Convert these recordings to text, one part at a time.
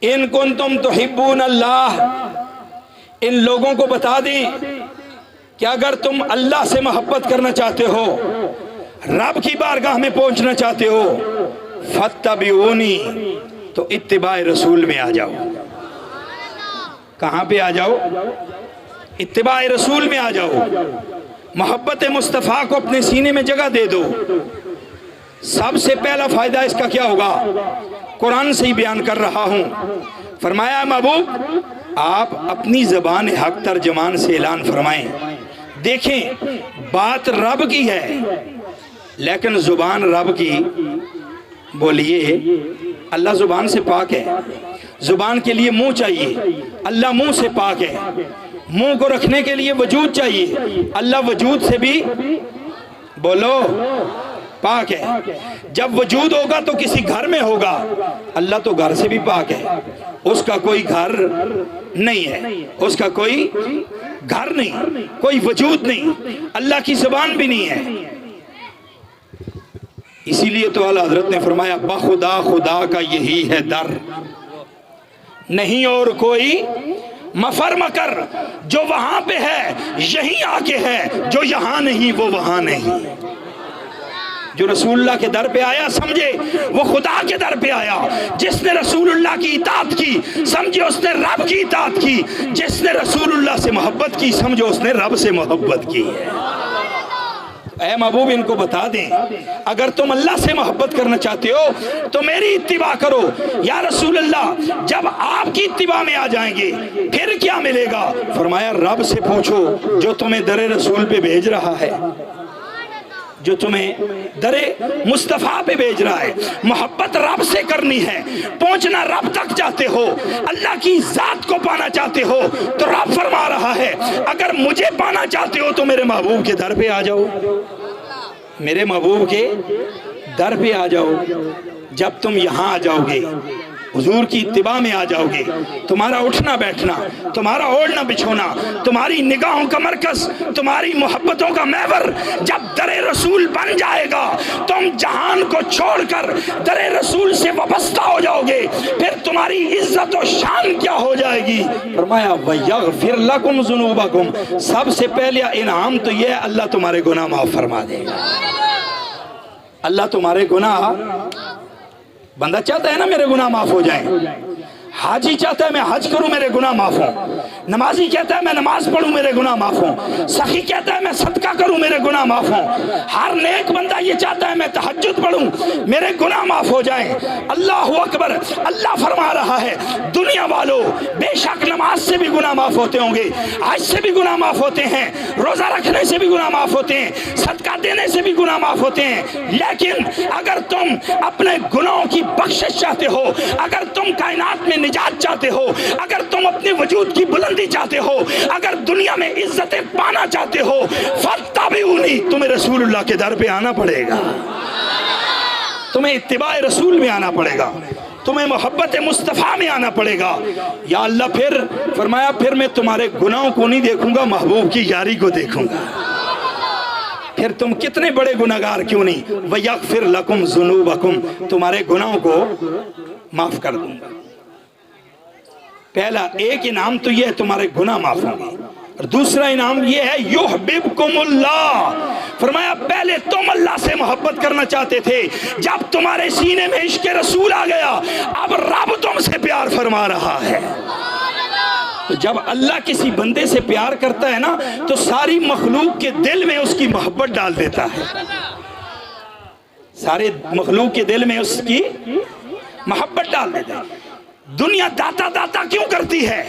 इन कुंतुम तुहिब्बून अल्लाह, इन लोगों को बता दें कि अगर तुम अल्लाह से मोहब्बत करना चाहते हो, रब की बारगाह में पहुंचना चाहते हो, फत्तबिऊनी, तो इत्तिबाए रसूल में आ जाओ। कहां पे आ जाओ? इत्तिबाए रसूल में आ जाओ। मोहब्बत मुस्तफ़ा को अपने सीने में जगह दे दो। सबसे पहला फायदा इसका क्या होगा? कुरान से ही बयान कर रहा हूं। फरमाया महबूब आप अपनी ज़बान हक तर्जमान से ऐलान फरमाएं। देखें बात रब की है, लेकिन ज़ुबान रब की बोलिए। अल्लाह ज़ुबान से पाक है, ज़ुबान के लिए मुंह चाहिए, अल्लाह मुंह से पाक है। मुंह को रखने के लिए वजूद चाहिए, अल्लाह वजूद से भी बोलो पाक है। जब वजूद होगा तो किसी घर में होगा, अल्लाह तो घर से भी पाक है। उसका कोई घर नहीं है, उसका कोई घर नहीं, कोई वजूद नहीं, अल्लाह की ज़ुबान भी नहीं है। इसीलिए तो आला हज़रत ने फरमाया बखुदा खुदा का यही है दर, नहीं और कोई मफर मकर। जो वहां पे है यहीं आके है, जो यहां नहीं वो वहां नहीं। जो रसूलुल्लाह के दर पे आया समझे वो खुदा के दर पे आया। जिसने रसूलुल्लाह की इताअत की समझे उसने रब की इताअत की। जिसने रसूलुल्लाह से मोहब्बत की समझो उसने रब से मोहब्बत की है। ऐ महबूब इनको बता दें, अगर तुम अल्लाह से मोहब्बत करना चाहते हो तो मेरी इत्तिबा करो। या रसूलुल्लाह जब आपकी इत्तिबा में आ जाएंगे फिर क्या मिलेगा? फरमाया रब से पूछो जो तुम्हें दरे रसूल पे भेज रहा है, जो तुम्हें दरे मुस्तफ़ा पे भेज रहा है। मोहब्बत रब से करनी है, पहुंचना रब तक चाहते हो, अल्लाह की जात को पाना चाहते हो तो रब फरमा रहा है अगर मुझे पाना चाहते हो तो मेरे महबूब के दर पे आ जाओ, मेरे महबूब के दर पे आ जाओ। जब तुम यहाँ आ जाओगे, हुजूर की इत्तिबा में आ जाओगे, तुम्हारा उठना बैठना, तुम्हारा ओढ़ना बिछोना, तुम्हारी निगाहों का मरकज, तुम्हारी मोहब्बतों का महवर जब दरे रसूल बन जाएगा, तुम जहान को छोड़कर दरे रसूल से वाबस्ता हो जाओगे। फिर तुम्हारी इज्जत और शान क्या हो जाएगी? फरमाया वयगफिर लकुम ज़ुनूबकुम, सबसे पहले इनाम तो यह अल्लाह तुम्हारे गुनाह माफ फरमा देगा। अल्लाह तुम्हारे गुनाह, बंदा चाहता है ना मेरे गुनाह माफ हो जाएं, हाजी चाहता है मैं हज करूं मेरे गुनाह माफ हो, नमाजी कहता है मैं नमाज पढ़ूं मेरे गुनाह माफ हो, सखी कहता है मैं सदका करूं मेरे गुनाह माफ हो। हर नेक बंदा ये चाहता है मैं तहज्जुद पढ़ूं मेरे गुनाह माफ हो जाएं। अल्लाहु अकबर। अल्लाह फरमा रहा है दुनिया वालों बेशक नमाज से भी गुनाह माफ होते होंगे, हज से भी गुनाह माफ होते हैं, रोजा रखने से भी गुनाह माफ होते हैं, सदका देने से भी गुनाह माफ होते हैं। लेकिन अगर तुम अपने गुनाहों की बख्शिश चाहते हो, अगर तुम कायनात में निजात चाहते हो, अगर तुम अपने वजूद की बुलंदी चाहते हो, अगर दुनिया में इज्जतें पाना चाहते हो, फत्तबिऊनी, तुम्हें रसूलुल्लाह के दर पे आना पड़ेगा, तुम्हें इत्तिबाए रसूल में आना पड़ेगा, तुम्हें मोहब्बत मुस्तफ़ा में आना पड़ेगा। या अल्लाह फिर फरमाया फिर मैं तुम्हारे गुनाहों को नहीं देखूंगा, महबूब की यारी को देखूंगा। फिर तुम कितने बड़े गुनाहगार क्यों नहीं, वयगफिर लकुम ज़ुनूबकुम, तुम्हारे गुनाहों को माफ कर दूंगा। पहला एक इनाम तो यह है तुम्हारे गुनाह माफ होंगे, और दूसरा इनाम यह है युहब्बिबकुमुल्लाह। फरमाया पहले तुम अल्लाह से मोहब्बत करना चाहते थे, जब तुम्हारे सीने में इश्क रसूल आ गया अब रब तुमसे प्यार फरमा रहा है। तो जब अल्लाह किसी बंदे से प्यार करता है ना तो सारी मखलूक के दिल में उसकी मोहब्बत डाल देता है, सारे मखलूक के दिल में उसकी मोहब्बत डाल देता है। दुनिया दाता दाता क्यों करती है?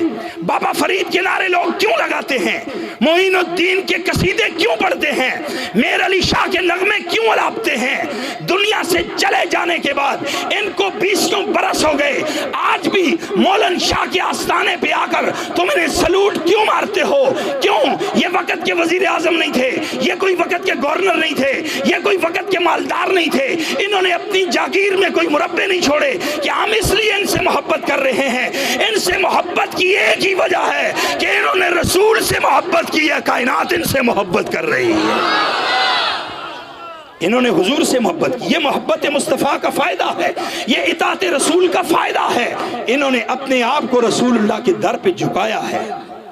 बाबा फरीद के नारे लोग क्यों लगाते हैं? मोइनुद्दीन के कसीदे क्यों पढ़ते हैं? मेर अली शाह के नगमे क्यों अलापते हैं? दुनिया से चले जाने के बाद इनको 20 बरस हो गए, आज भी मौलन शाह के आस्थाने पे आकर तुम इन्हें सलूट क्यों मारते हो? क्यों? ये वक्त के वजीर आजम नहीं थे, ये कोई वक्त के गवर्नर नहीं थे, ये कोई वक्त के मालदार नहीं थे, इन्होंने अपनी जागीर में कोई मुरब्बे नहीं छोड़े कि हम इसलिए इनसे मोहब्बत कर रहे हैं। इनसे मोहब्बत की एक ही वजह है कि इन्होंने रसूल से मोहब्बत की है, कायनात इनसे मोहब्बत कर रही है। انہوں نے حضور سے محبت کی، یہ محبت مصطفیٰ کا فائدہ ہے، یہ اطاعت رسول کا فائدہ ہے، انہوں نے اپنے آپ کو رسول اللہ کے در پہ جھکایا ہے۔